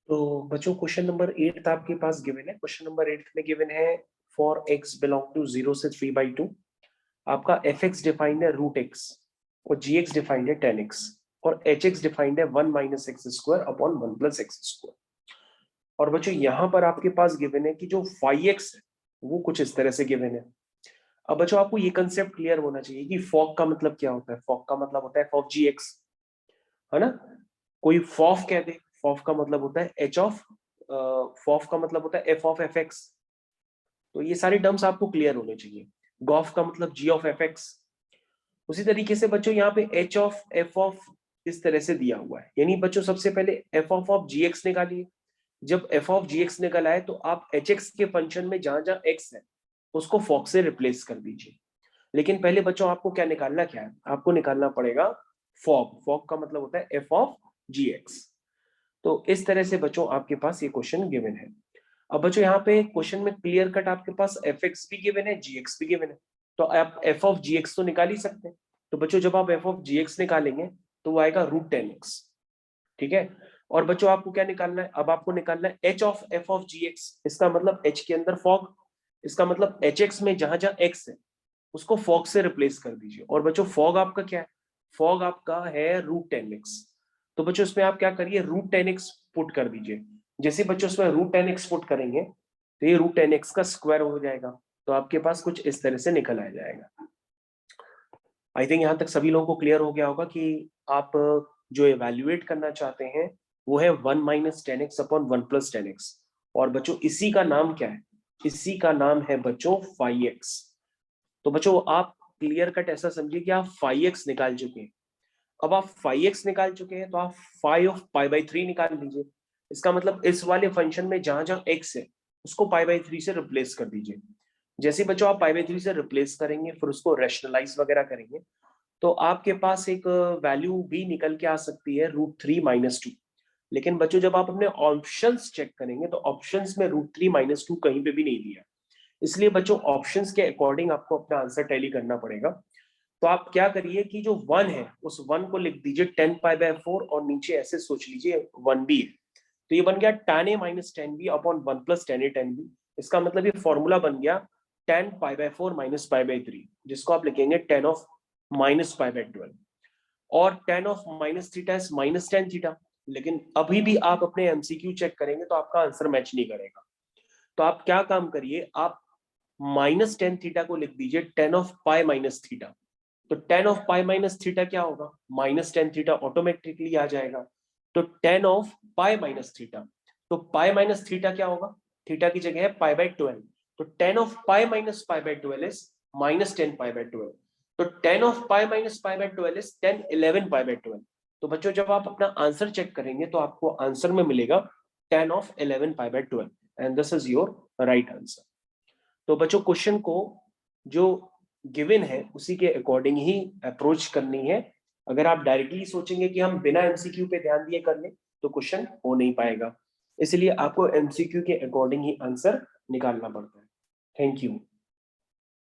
तो बच्चों question number 8 आपके पास गिवन है। क्वेश्चन नंबर 8 में गिवन है फॉर x बिलोंग टू 0 से 3/2 आपका fx डिफाइंड है √x और gx डिफाइंड है 10x और hx डिफाइंड है 1 - x² अपॉन 1 + x²। और बच्चों यहाँ पर आपके पास गिवन है कि जो phi-x है वो कुछ इस तरह से गिवन है। अब बच्चों आपको ये कंसेप्ट क्लियर होना चाहिए कि फॉग का मतलब क्या होता है। फॉग का मतलब होता है f ऑफ gx, है ना। कोई फॉफ कह दे, फॉफ का मतलब होता है h ऑफ, फॉफ का मतलब होता है f ऑफ fx। तो ये सारी टर्म्स आपको क्लियर होने चाहिए। गॉफ का मतलब g ऑफ fx। उसी तरीके से बच्चों यहाँ पे h ऑफ f ऑफ इस तरह से दिया हुआ है, यानी बच्चों सबसे पहले f ऑफ gx निकालिए। जब f ऑफ gx निकल आए तो आप hx के फंक्शन में जहां जहां x है उसको फॉग से रिप्लेस कर दीजिए। लेकिन पहले बच्चों आपको क्या निकालना, क्या है आपको निकालना पड़ेगा फॉग। फॉग का मतलब होता है f ऑफ gx। तो इस तरह से बच्चों आपके पास ये क्वेश्चन गिवन है। अब बच्चों यहाँ पे क्वेश्चन में क्लियर कट आपके पास fx भी गिवन है, gx भी गिवन है, तो आप f ऑफ gx तो निकाल ही सकते हैं। तो बच्चों जब आप f ऑफ gx निकालेंगे तो वो आएगा √10x, ठीक है। और बच्चों आपको क्या निकालना है, अब आपको निकालना है h of f of gx। इसका मतलब h के अंदर फॉग, इसका मतलब hx में जहां जहां x है उसको फॉग से रिप्लेस कर दीजिए। और बच्चों फॉग आपका क्या है, फॉग आपका है √10x। तो बच्चों इसमें आप क्या करिए, √10x पुट कर दीजिए। जैसे बच्चों इसमें √10x पुट करेंगे तो ये √10x का स्क्वायर हो जाएगा, तो आपके पास कुछ इस तरह से निकल आ जाएगा। आई थिंक यहाँ तक सभी लोगों को क्लियर हो गया होगा कि आप जो एवेल्युएट करना चाहते हैं वो है 1 - 10x अपॉन 1 + 10x। और बच्चों इसी का नाम क्या है, इसी का नाम है बच्चों phi-x। तो बच्चों आप क्लियर कट ऐसा समझिए कि आप phi-x निकाल चुके हैं। अब आप phi-x निकाल चुके हैं तो आप phi ऑफ π/3 निकाल लीजिए। इसका मतलब इस वाले फंक्शन में जहां जहां x है उसको π/3 से रिप्लेस कर दीजिए। जैसे बच्चों आप π/3 से रिप्लेस करेंगे फिर उसको रैशनलाइज वगैरह करेंगे तो आपके पास एक वैल्यू भी निकल के आ सकती है √3 - 2। लेकिन बच्चों जब आप अपने ऑप्शंस चेक करेंगे तो ऑप्शंस में √3 - 2 कहीं पे भी नहीं दिया, इसलिए बच्चों ऑप्शंस के अकॉर्डिंग आपको अपना आंसर टैली करना पड़ेगा। तो आप क्या करिए कि जो 1 है उस 1 को लिख दीजिए 10π/4 और नीचे ऐसे सोच लीजिए 1 भी है, तो ये बन गया tan a - 10b upon 1 + tan a tan b। इसका मतलब ये फॉर्मूला बन गया 10π/4 - π/3, जिसको आप लिखेंगे 10 ऑफ -π/12। और tan ऑफ -θ इज -tan θ। लेकिन अभी भी आप अपने एमसीक्यू चेक करेंगे तो आपका आंसर मैच नहीं करेगा। तो आप क्या काम करिए, आप -tan θ को लिख दीजिए 10 ऑफ π - θ। तो 10 ऑफ π - θ क्या होगा, -tan θ ऑटोमेटिकली आ जाएगा। तो 10 ऑफ π - θ, तो π - θ क्या होगा, थीटा की जगह है π/12। तो 10 ऑफ π - π/12 इज -10π/12। तो 10 ऑफ π - π/12 इज 1011π/12। तो बच्चों जब आप अपना आंसर चेक करेंगे तो आपको आंसर में मिलेगा 10 of 11π/12 and this is your right answer. तो बच्चों क्वेश्चन को जो गिवन है उसी के अकॉर्डिंग ही अप्रोच करनी है। अगर आप डायरेक्टली सोचेंगे कि हम बिना एमसीक्यू पे ध्यान दिए कर लें तो क्वेश्चन हो नहीं पाएगा, इसलिए आपको एमसीक्यू के अकॉर्डिंग ही आंसर निकालना पड़ता है। Thank you.